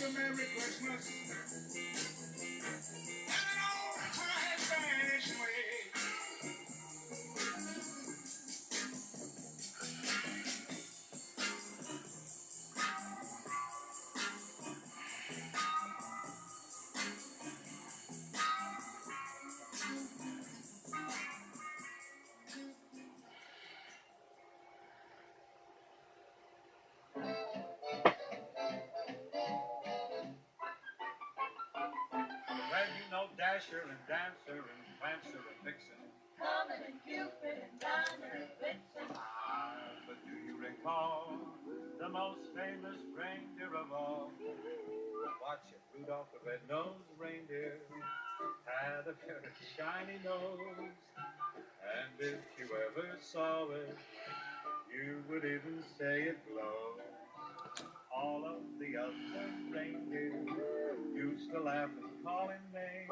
a Merry Christmas, and an old time vanished away. Well, you know Dasher and Dancer and Prancer and Vixen. Comet and Cupid and Donner and Blitzen. But do you recall the most famous reindeer of all? Watch it, Rudolph the red-nosed reindeer had a very shiny nose. And if you ever saw it, you would even say it glows. All of the other reindeer used to laugh and call him names.